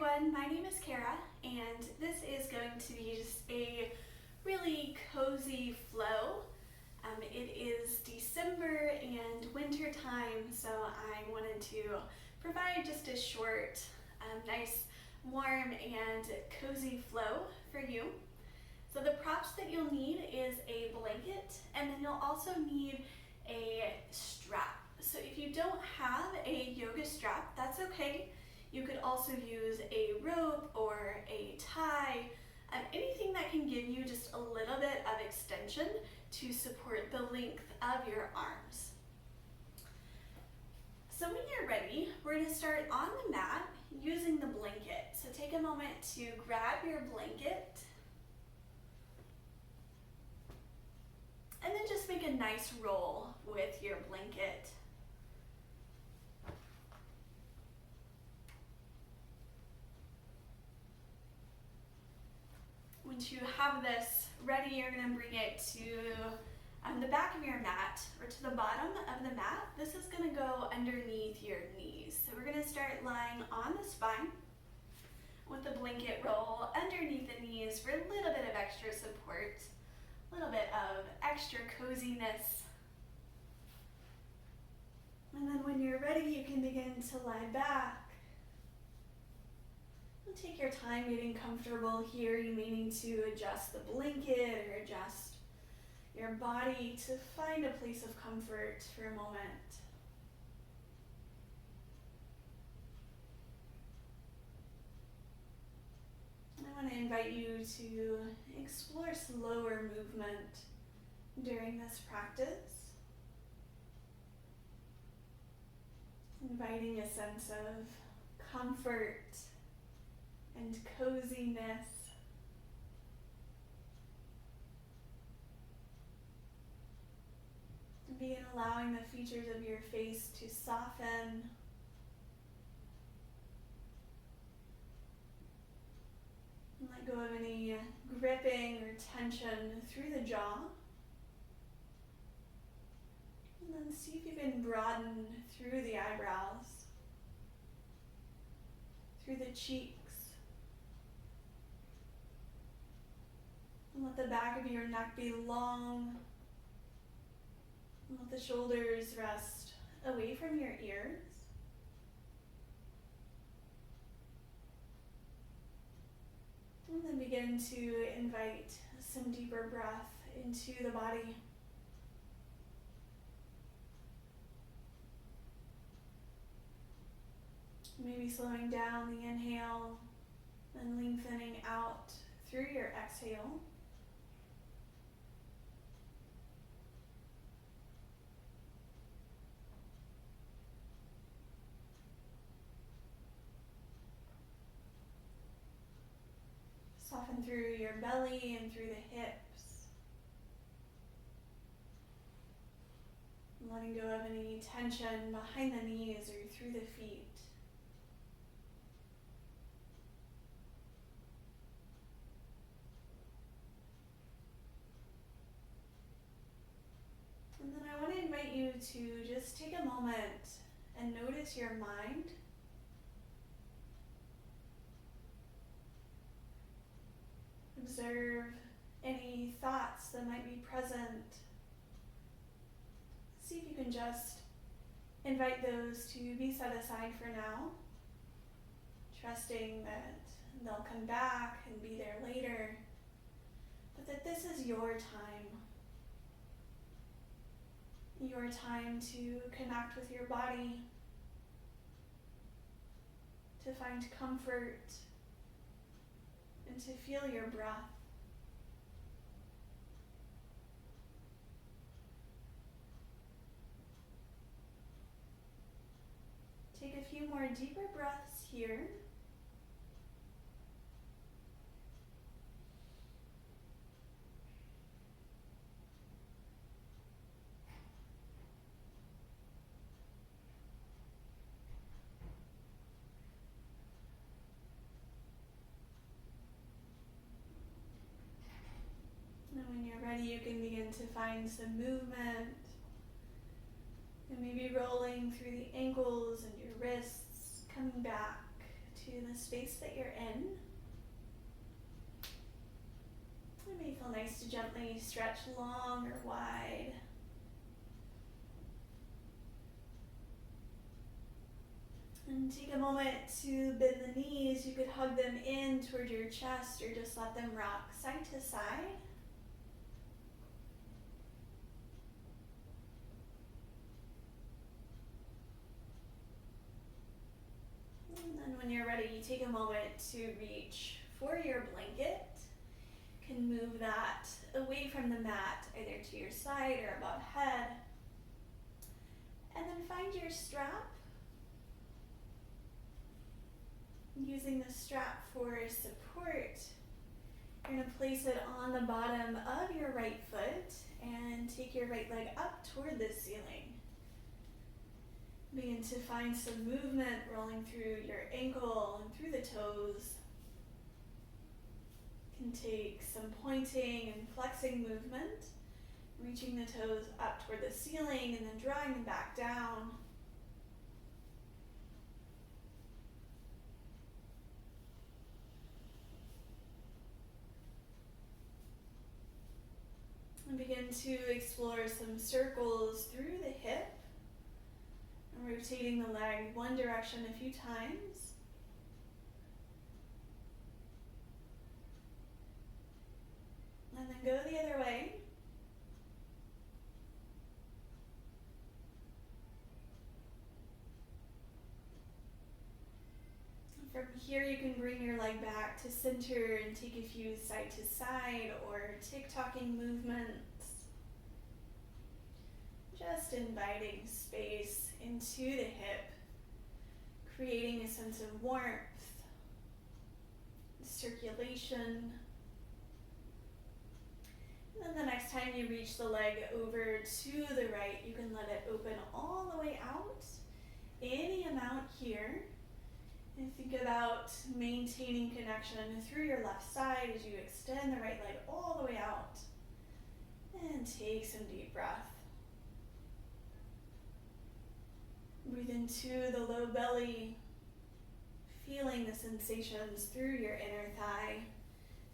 everyone, my name is Kara, and this is going to be just a really cozy flow. It is December and winter time, so I wanted to provide just a short, nice, warm, and cozy flow for you. So the props that you'll need is a blanket, and then you'll also need a strap. So if you don't have a yoga strap, that's okay. You could also use a rope or a tie, anything that can give you just a little bit of extension to support the length of your arms. So when you're ready, we're going to start on the mat using the blanket. So take a moment to grab your blanket, and then just make a nice roll with your blanket. Once you have this ready, you're going to bring it to the back of your mat or to the bottom of the mat. This is going to go underneath your knees. So we're going to start lying on the spine with the blanket roll underneath the knees for a little bit of extra support, a little bit of extra coziness. And then when you're ready, you can begin to lie back. Take your time getting comfortable here. You may need to adjust the blanket or adjust your body to find a place of comfort for a moment. I want to invite you to explore slower movement during this practice, inviting a sense of comfort and coziness. Begin allowing the features of your face to soften. And let go of any gripping or tension through the jaw. And then see if you can broaden through the eyebrows, through the cheeks. And let the back of your neck be long. And let the shoulders rest away from your ears. And then begin to invite some deeper breath into the body. Maybe slowing down the inhale and lengthening out through your exhale. Soften through your belly and through the hips. Letting go of any tension behind the knees or through the feet. And then I want to invite you to just take a moment and notice your mind. Observe any thoughts that might be present. See if you can just invite those to be set aside for now, trusting that they'll come back and be there later, but that this is your time to connect with your body, to find comfort, and to feel your breath. Take a few more deeper breaths here. And when you're ready, you can begin to find some movement. And maybe rolling through the ankles and your wrists, coming back to the space that you're in. It may feel nice to gently stretch long or wide. And take a moment to bend the knees. You could hug them in toward your chest or just let them rock side to side. And then when you're ready, you take a moment to reach for your blanket. You can move that away from the mat, either to your side or above head. And then find your strap. Using the strap for support, you're going to place it on the bottom of your right foot and take your right leg up toward the ceiling. Begin to find some movement rolling through your ankle and through the toes. You can take some pointing and flexing movement, reaching the toes up toward the ceiling and then drawing them back down. And begin to explore some circles through the hip, and rotating the leg one direction a few times. And then go the other way. From here, you can bring your leg back to center and take a few side to side or tick-tocking movements. Just inviting space into the hip, creating a sense of warmth, circulation. And then the next time you reach the leg over to the right, you can let it open all the way out, any amount here. And think about maintaining connection through your left side as you extend the right leg all the way out. And take some deep breath. Breathe into the low belly, feeling the sensations through your inner thigh,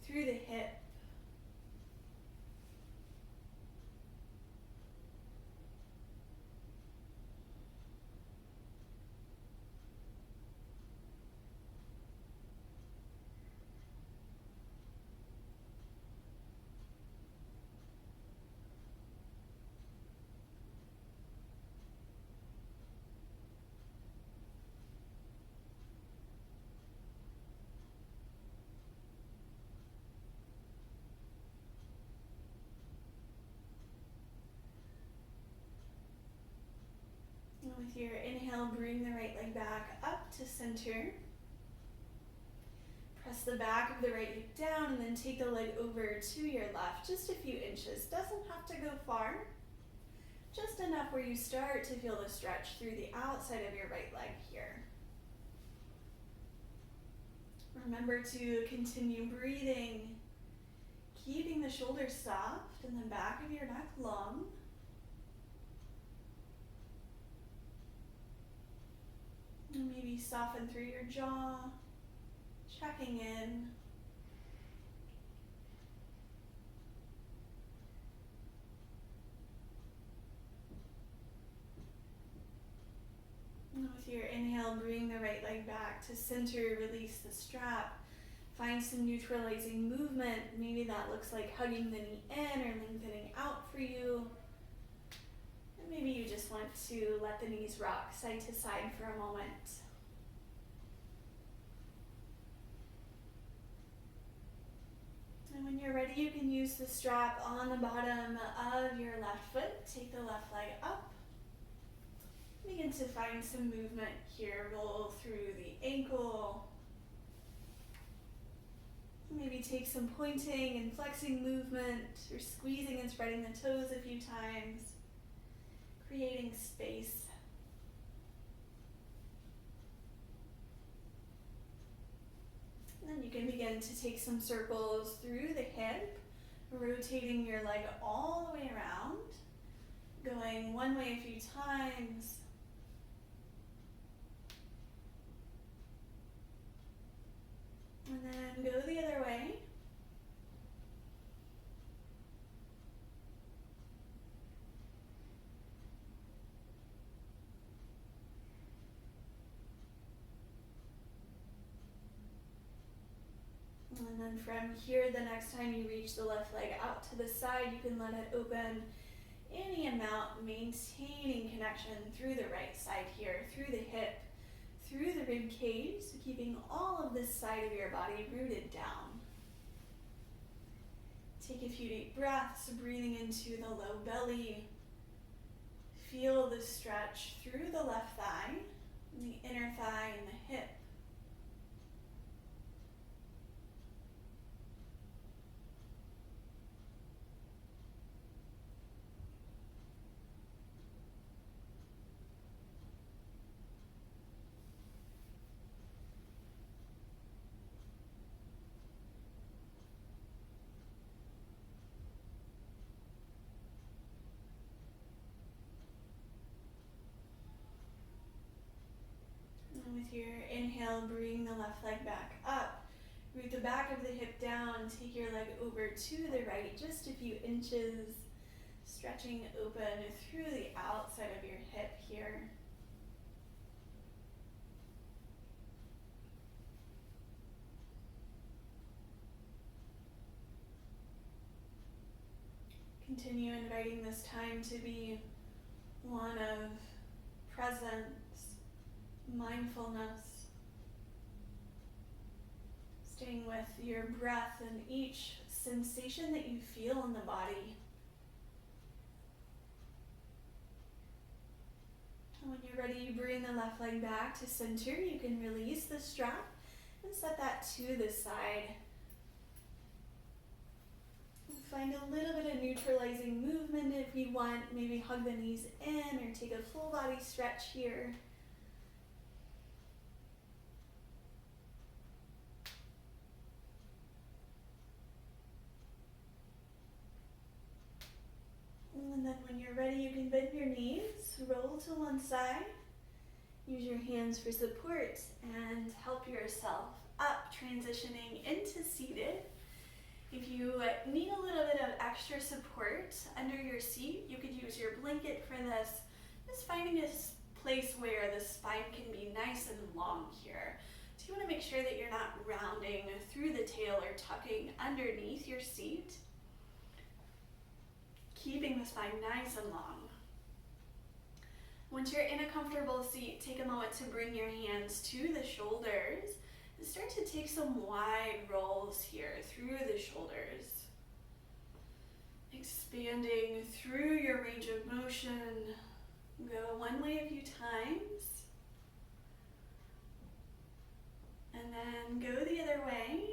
through the hip. With your inhale, bring the right leg back up to center. Press the back of the right hip down and then take the leg over to your left, just a few inches. Doesn't have to go far, just enough where you start to feel the stretch through the outside of your right leg here. Remember to continue breathing, keeping the shoulders soft and the back of your neck long. And maybe soften through your jaw, checking in. And with your inhale, bring the right leg back to center, release the strap. Find some neutralizing movement. Maybe that looks like hugging the knee in or lengthening out for you. Maybe you just want to let the knees rock side to side for a moment. And when you're ready, you can use the strap on the bottom of your left foot. Take the left leg up. Begin to find some movement here. Roll through the ankle. Maybe take some pointing and flexing movement, or squeezing and spreading the toes a few times. Creating space. And then you can begin to take some circles through the hip, rotating your leg all the way around, going one way a few times. And then from here, the next time you reach the left leg out to the side, you can let it open any amount, maintaining connection through the right side here, through the hip, through the rib cage, so keeping all of this side of your body rooted down. Take a few deep breaths, breathing into the low belly. Feel the stretch through the left thigh, and the inner thigh and the hip. With your inhale, bring the left leg back up. Root the back of the hip down. Take your leg over to the right, just a few inches. Stretching open through the outside of your hip here. Continue inviting this time to be one of presence, mindfulness, staying with your breath and each sensation that you feel in the body. And when you're ready, you bring the left leg back to center. You can release the strap and set that to the side. Find a little bit of neutralizing movement if you want. Maybe hug the knees in or take a full body stretch here. And then when you're ready, you can bend your knees, roll to one side. Use your hands for support and help yourself up, transitioning into seated. If you need a little bit of extra support under your seat, you could use your blanket for this. Just finding a place where the spine can be nice and long here. So you want to make sure that you're not rounding through the tail or tucking underneath your seat. Keeping the spine nice and long. Once you're in a comfortable seat, take a moment to bring your hands to the shoulders. Start to take some wide rolls here through the shoulders. Expanding through your range of motion. Go one way a few times. And then go the other way.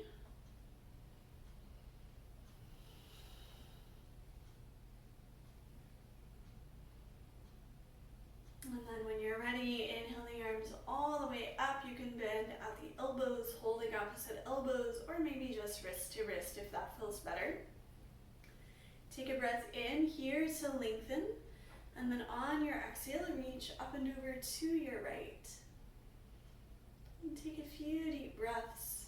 And then when you're ready, inhale the arms all the way up. You can bend at the elbows, holding opposite elbows, or maybe just wrist to wrist if that feels better. Take a breath in here to lengthen, and then on your exhale, reach up and over to your right. And take a few deep breaths.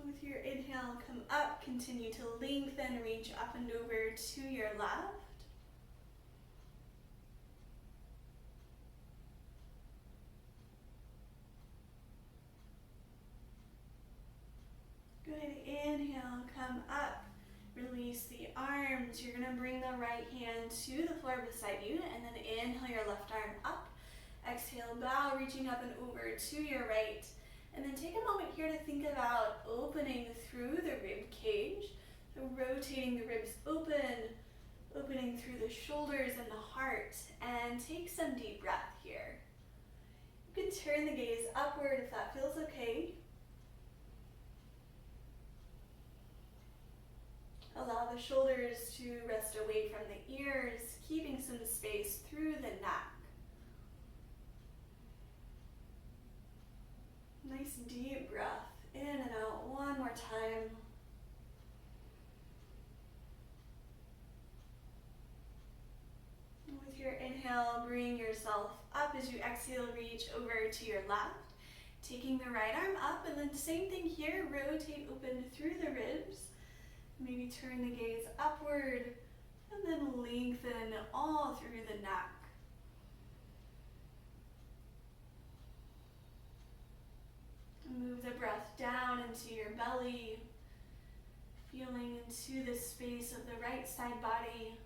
With your inhale, come up, continue to lengthen, reach up and over to your left. Go ahead, inhale, come up, release the arms. You're gonna bring the right hand to the floor beside you, and then inhale your left arm up. Exhale, bow, reaching up and over to your right. And then take a moment here to think about opening through the rib cage. So rotating the ribs open, opening through the shoulders and the heart. And take some deep breath here. You can turn the gaze upward if that feels okay. Allow the shoulders to rest away from the ears, keeping some space through the neck. Nice deep breath in and out one more time. With your inhale, bring yourself up. As you exhale, reach over to your left. Taking the right arm up, and then same thing here, rotate open through the ribs. Maybe turn the gaze upward, and then lengthen all through the neck. move the breath down into your belly, feeling into the space of the right side body.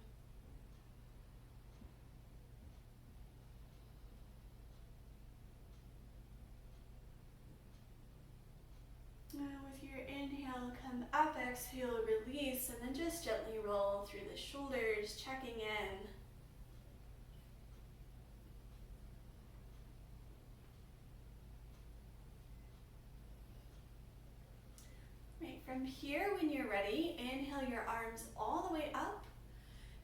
And with your inhale, come up, exhale, release, and then just gently roll through the shoulders, checking in. Right, from here, when you're ready, inhale your arms all the way up,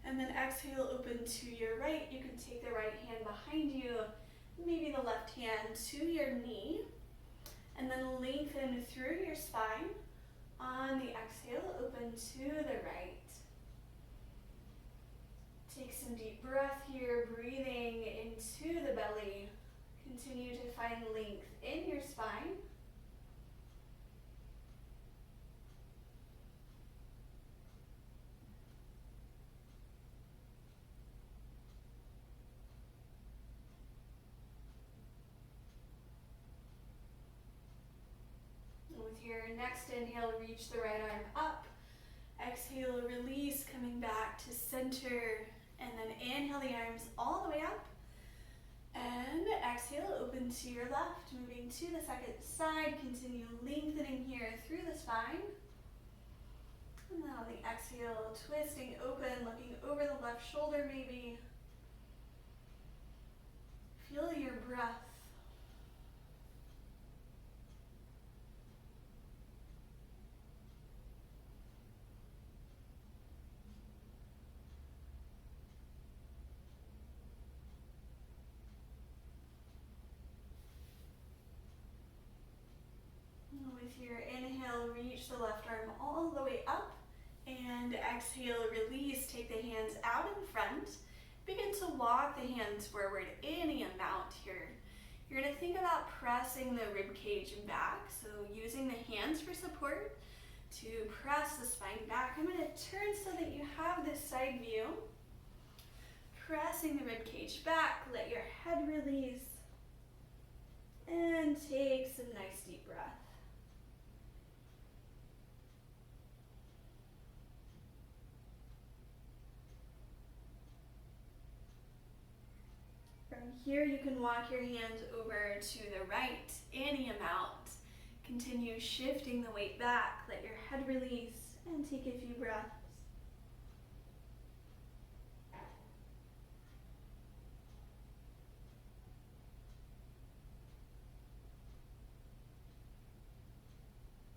and then exhale, open to your right. You can take the right hand behind you, maybe the left hand to your knee, and then lengthen through your spine. On the exhale, open to the right. Take some deep breath here, breathing into the belly. Continue to find length in your spine. With your next inhale, reach the right arm up. Exhale, release, coming back to center. And then inhale the arms all the way up. And exhale, open to your left, moving to the second side. Continue lengthening here through the spine. And then on the exhale, twisting open, looking over the left shoulder maybe. Feel your breath. With your inhale, reach the left arm all the way up, and exhale, release, take the hands out in front. Begin to walk the hands forward any amount here. You're going to think about pressing the rib cage back, so using the hands for support to press the spine back. I'm going to turn so that you have this side view. Pressing the rib cage back, let your head release, and take some nice deep breath. From here, you can walk your hands over to the right, any amount. Continue shifting the weight back, let your head release, and take a few breaths.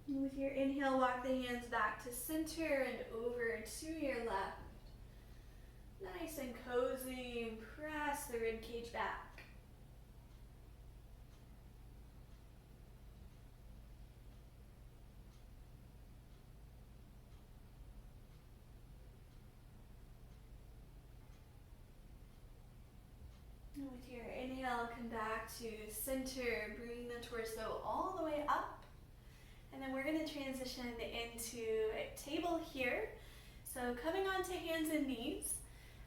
And with your inhale, walk the hands back to center and over to your left. Nice and cozy, press the rib cage back. And with your inhale, come back to center, bring the torso all the way up. And then we're going to transition into a table here. So coming onto hands and knees.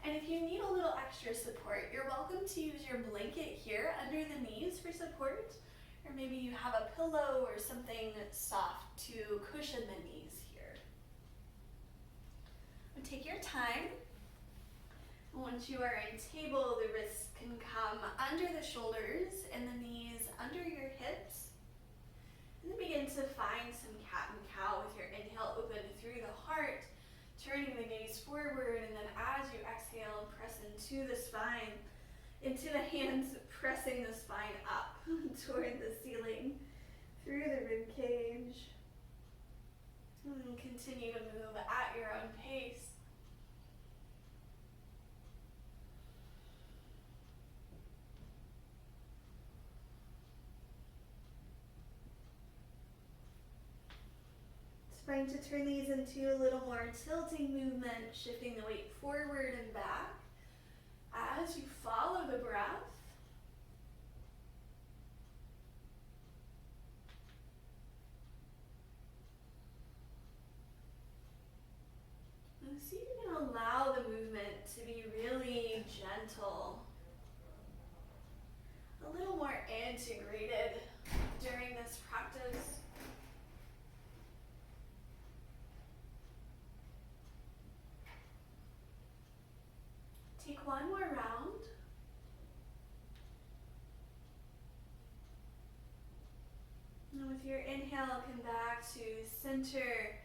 And if you need a little extra support, you're welcome to use your blanket here under the knees for support. Or maybe you have a pillow or something soft to cushion the knees here. And take your time. Once you are in table, the wrists can come under the shoulders and the knees under your hips. And then begin to find some cat and cow with your inhale, open through the heart. Turning the gaze forward, and then as you exhale, press into the spine, into the hands, pressing the spine up toward the ceiling, through the rib cage. And continue to move at your own pace. Trying to turn these into a little more tilting movement, shifting the weight forward and back as you follow the breath. And see if you can allow the movement to be really gentle, a little more integrated during this practice. take one more round. And with your inhale, come back to center.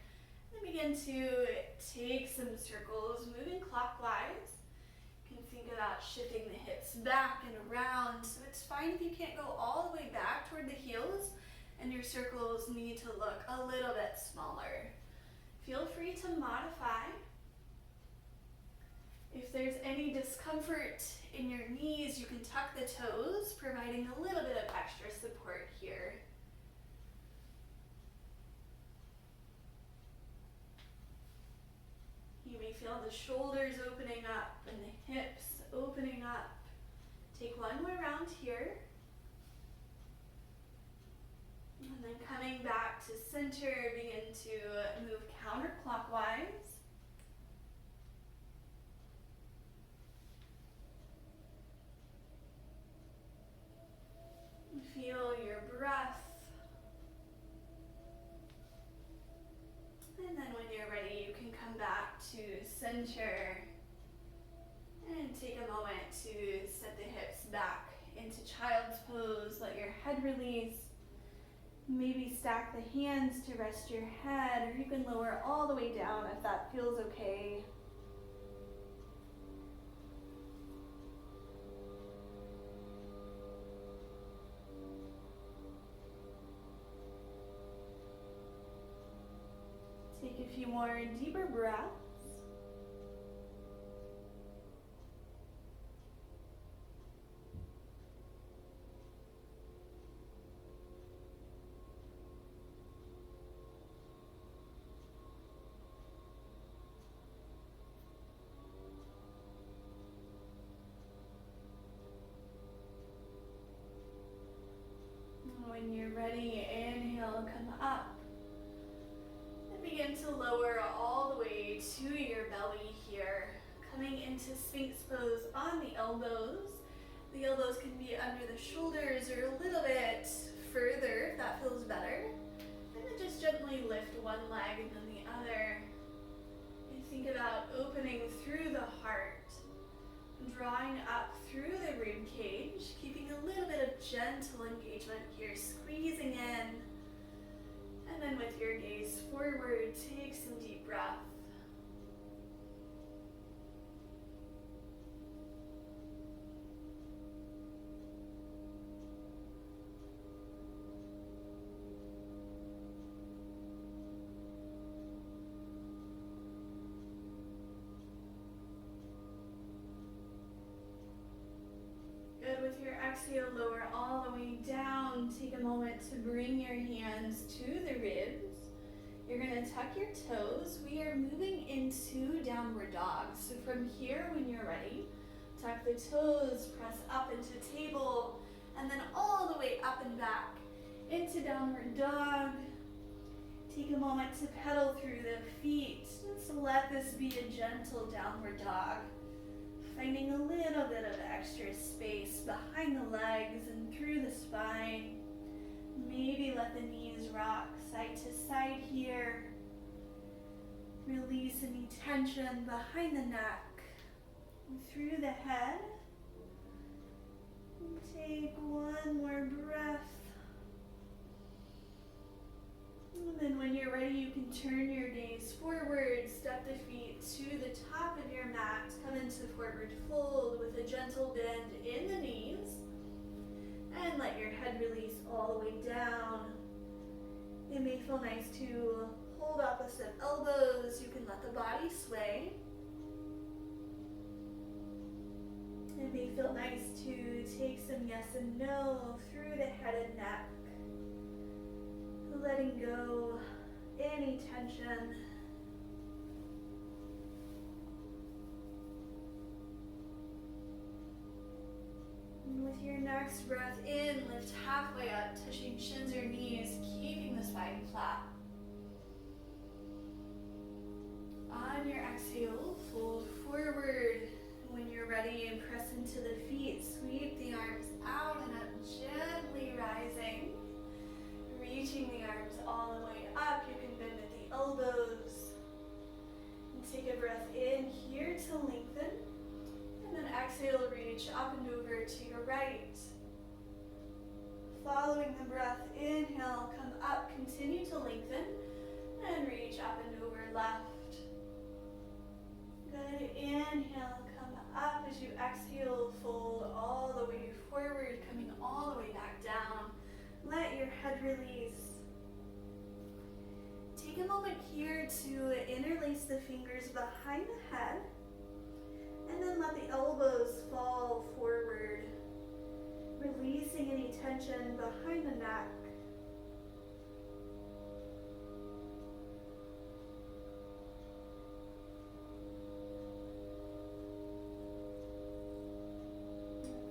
And begin to take some circles, moving clockwise. You can think about shifting the hips back and around. So it's fine if you can't go all the way back toward the heels and your circles need to look a little bit smaller. Feel free to modify. If there's any discomfort in your knees, you can tuck the toes, providing a little bit of extra support here. You may feel the shoulders opening up and the hips opening up. Take one more round here. And then coming back to center, begin to move counterclockwise. Feel your breath. And then when you're ready, you can come back to center and take a moment to set the hips back into child's pose. Let your head release. Maybe stack the hands to rest your head, or you can lower all the way down if that feels okay. Take a few more deeper breaths. When you're ready, inhale, come up. And begin to lower all the way to your belly here. Coming into Sphinx pose on the elbows. The elbows can be under the shoulders or a little bit further if that feels better. And then just gently lift one leg and then the other. And think about opening through the heart. Drawing up through the rib cage, keeping a little bit of gentle engagement here, squeezing in. And then with your gaze forward, take some deep breath. With your exhale, lower all the way down. Take a moment to bring your hands to the ribs. You're going to tuck your toes. We are moving into downward dog. So from here, when you're ready, tuck the toes, press up into table, and then all the way up and back into downward dog. Take a moment to pedal through the feet. Just let this be a gentle downward dog. Finding a little bit of extra space behind the legs and through the spine. Maybe let the knees rock side to side here. Release any tension behind the neck and through the head. And take one more breath. And then when you're ready, you can turn your gaze forward, step the feet to the top of your mat, come into forward fold with a gentle bend in the knees, and let your head release all the way down. It may feel nice to hold opposite elbows. You can let the body sway. It may feel nice to take some yes and no through the head and neck. Letting go any tension. And with your next breath in, lift halfway up, touching shins or knees, keeping the spine flat. On your exhale, fold forward. When you're ready, and press into the feet, sweep the arms out and up, gently rising. Reaching the arms all the way up. You can bend at the elbows. And take a breath in here to lengthen. And then exhale, reach up and over to your right. Following the breath, inhale, come up, continue to lengthen, and reach up and over left. Good, inhale, come up as you exhale, fold all the way forward, coming all the way back down. Let your head release. Take a moment here to interlace the fingers behind the head, and then let the elbows fall forward, releasing any tension behind the neck.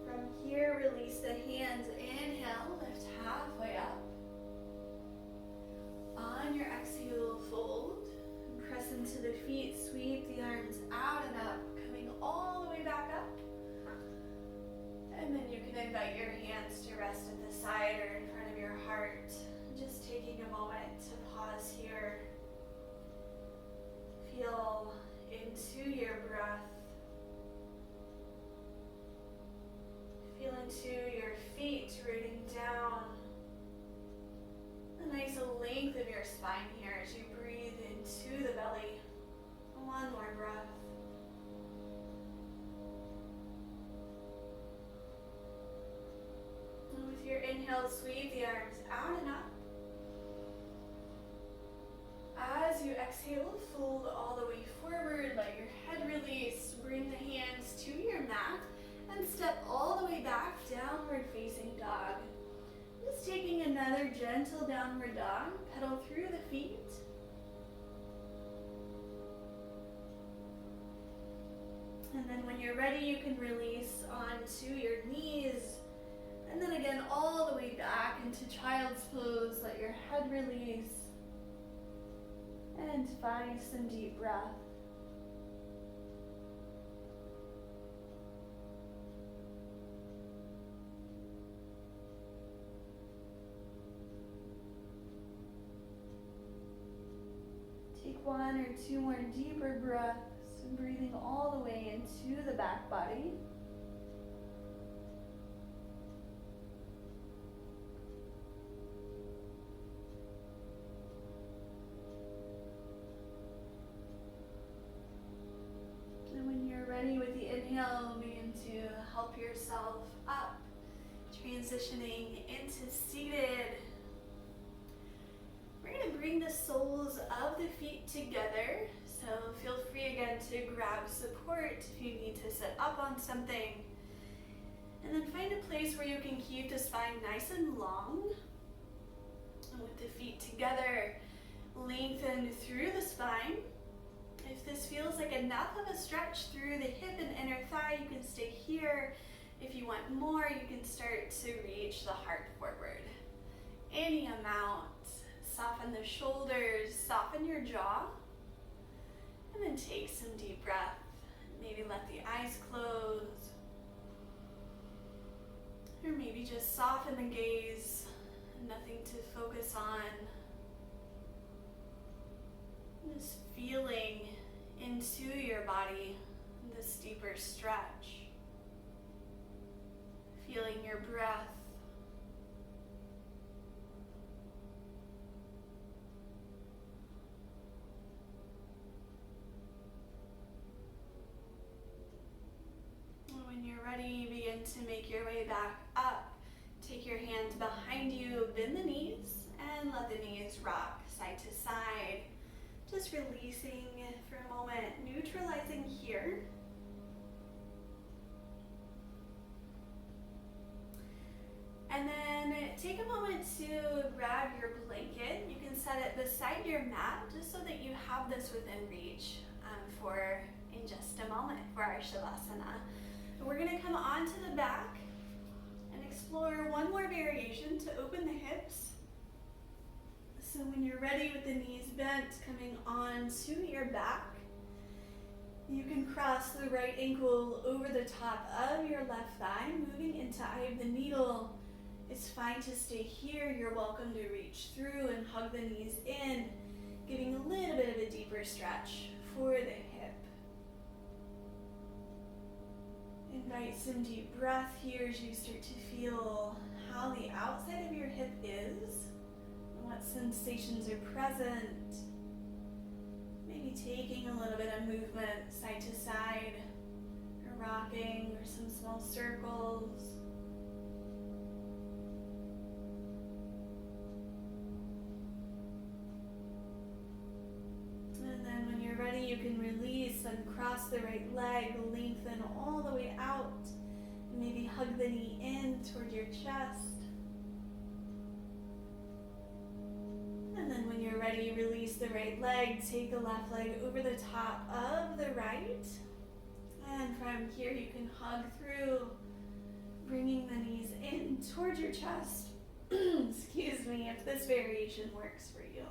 From here, release the hands. Inhale, lift halfway up. On your exhale, fold. Press into the feet, sweep the arms out and up, coming all the way back up. And then you can invite your hands to rest at the side or in front of your heart. Just taking a moment to pause here. Feel into your breath. Feel into your feet rooting down. A nice length of your spine here as you breathe into the belly. One more breath. And with your inhale, sweep the arms out and up. As you exhale, fold all the way forward, let your head release, bring the hands to your mat, and step all the way back, downward facing dog. Just taking another gentle downward dog, pedal through the feet. And then when you're ready, you can release onto your knees. And then again, all the way back into child's pose, let your head release. And find some deep breath. Take one or two more deeper breaths, breathing all the way into the back body. And when you're ready with the inhale, begin to help yourself up, transitioning into seated. We're going to bring the soles of the feet together, so feel free again to grab support if you need to sit up on something. And then find a place where you can keep the spine nice and long. And with the feet together, lengthen through the spine. If this feels like enough of a stretch through the hip and inner thigh, you can stay here. If you want more, you can start to reach the heart forward. Any amount. Soften the shoulders, soften your jaw, and then take some deep breath. Maybe let the eyes close, or maybe just soften the gaze, nothing to focus on. Just feeling into your body, this deeper stretch, feeling your breath. When you're ready, begin to make your way back up. Take your hands behind you, bend the knees, and let the knees rock side to side. Just releasing for a moment, neutralizing here. And then take a moment to grab your blanket. You can set it beside your mat just so that you have this within reach for in just a moment for our Shavasana. And we're going to come onto the back and explore one more variation to open the hips. So when you're ready with the knees bent, coming onto your back, you can cross the right ankle over the top of your left thigh, moving into eye of the needle. It's fine to stay here. You're welcome to reach through and hug the knees in, giving a little bit of a deeper stretch for the hip. Invite some deep breath here as you start to feel how the outside of your hip is, and what sensations are present. Maybe taking a little bit of movement side to side, or rocking, or some small circles. And then when you're ready, you can release and cross the right leg, lengthen all the way out, and maybe hug the knee in toward your chest. And then when you're ready, release the right leg, take the left leg over the top of the right. And from here you can hug through, bringing the knees in towards your chest. Excuse me, if this variation works for you.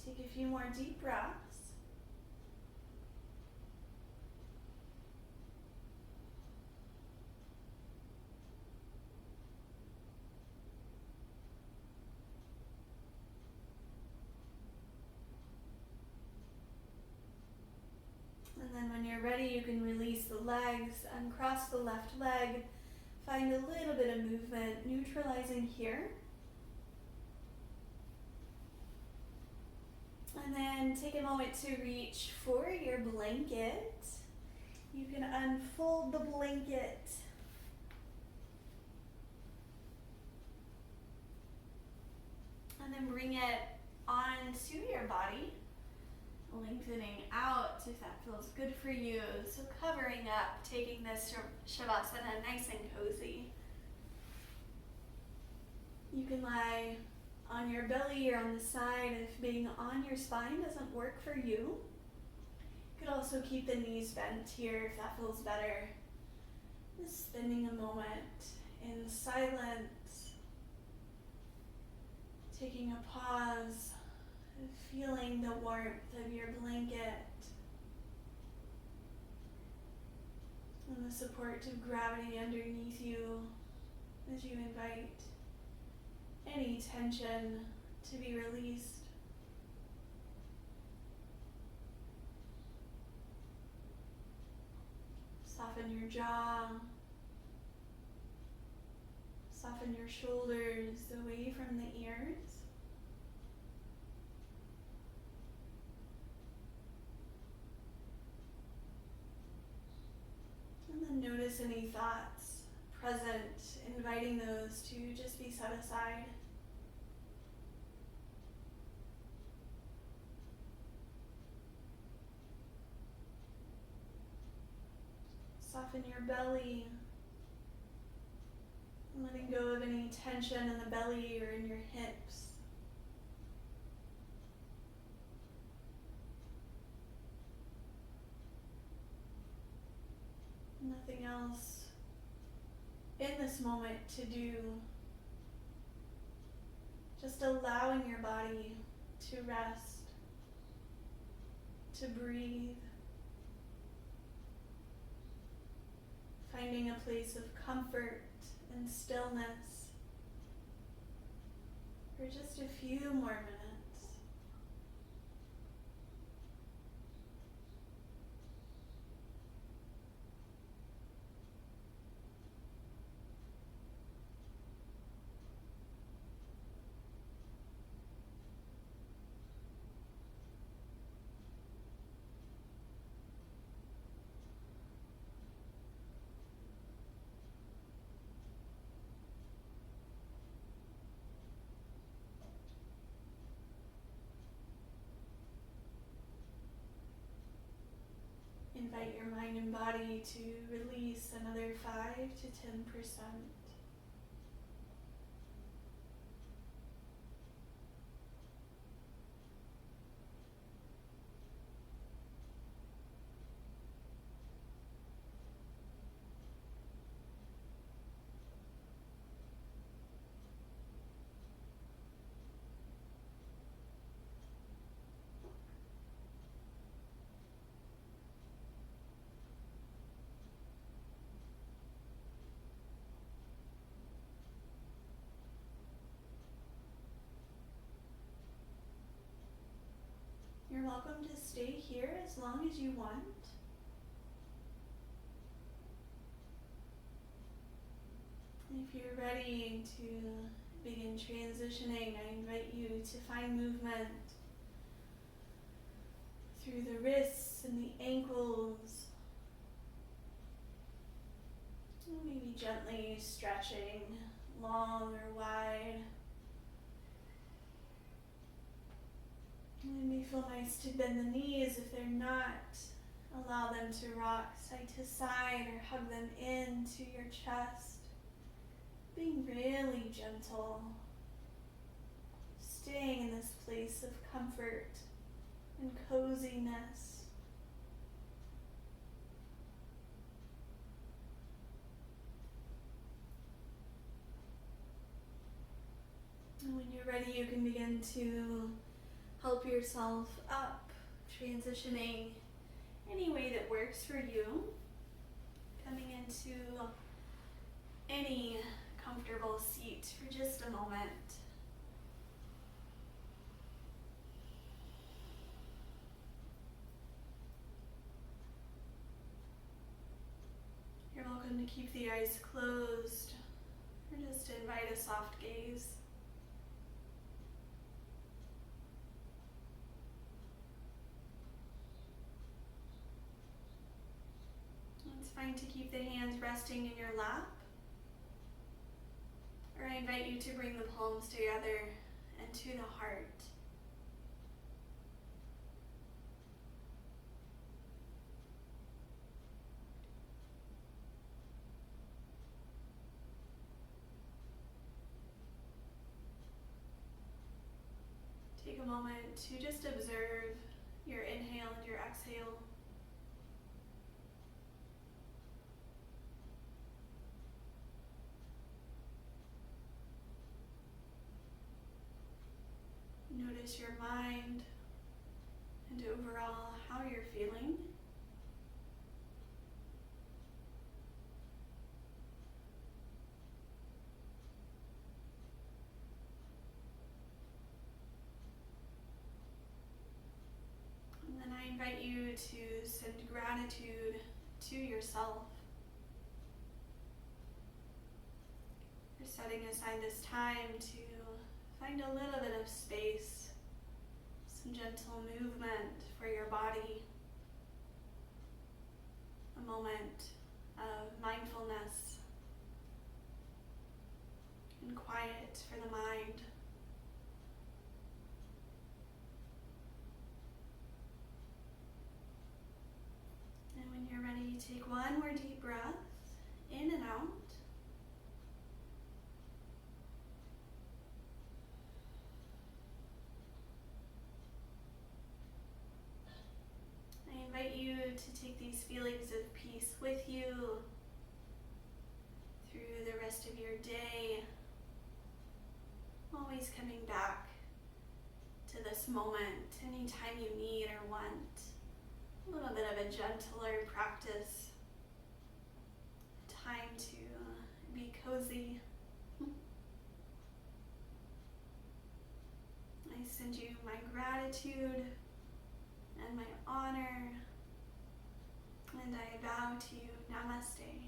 Take a few more deep breaths. And then when you're ready, you can release the legs, uncross the left leg, find a little bit of movement, neutralizing here. And then take a moment to reach for your blanket. You can unfold the blanket. And then bring it onto your body, lengthening out if that feels good for you. So covering up, taking this Shavasana nice and cozy. You can lie on your belly or on the side if being on your spine doesn't work for you. You could also keep the knees bent here if that feels better. Just spending a moment in silence, taking a pause, and feeling the warmth of your blanket and the support of gravity underneath you as you invite any tension to be released. Soften your jaw. Soften your shoulders away from the ears. And then notice any thoughts present, inviting those to just be set aside. Soften your belly, and letting go of any tension in the belly or in your hips. Nothing else in this moment to do. Just allowing your body to rest, to breathe. Finding a place of comfort and stillness for just a few more minutes. Invite your mind and body to release another 5 to 10%. You're welcome to stay here as long as you want. If you're ready to begin transitioning, I invite you to find movement through the wrists and the ankles. Maybe gently stretching long or wide. It may feel nice to bend the knees. If they're not, allow them to rock side to side or hug them into your chest. Being really gentle. Staying in this place of comfort and coziness. And when you're ready, you can begin to help yourself up, transitioning any way that works for you. Coming into any comfortable seat for just a moment. You're welcome to keep the eyes closed or just to invite a soft gaze. It's fine to keep the hands resting in your lap, or I invite you to bring the palms together and to the heart. Take a moment to just observe your inhale and your exhale. Notice your mind and overall how you're feeling. And then I invite you to send gratitude to yourself for setting aside this time to find a little bit of space, some gentle movement for your body, a moment of mindfulness and quiet for the mind. And when you're ready, take one more deep breath in and out. I invite you to take these feelings of peace with you through the rest of your day, always coming back to this moment anytime you need or want a little bit of a gentler practice, time to be cozy. I send you my gratitude and my honor, and I bow to you. Namaste.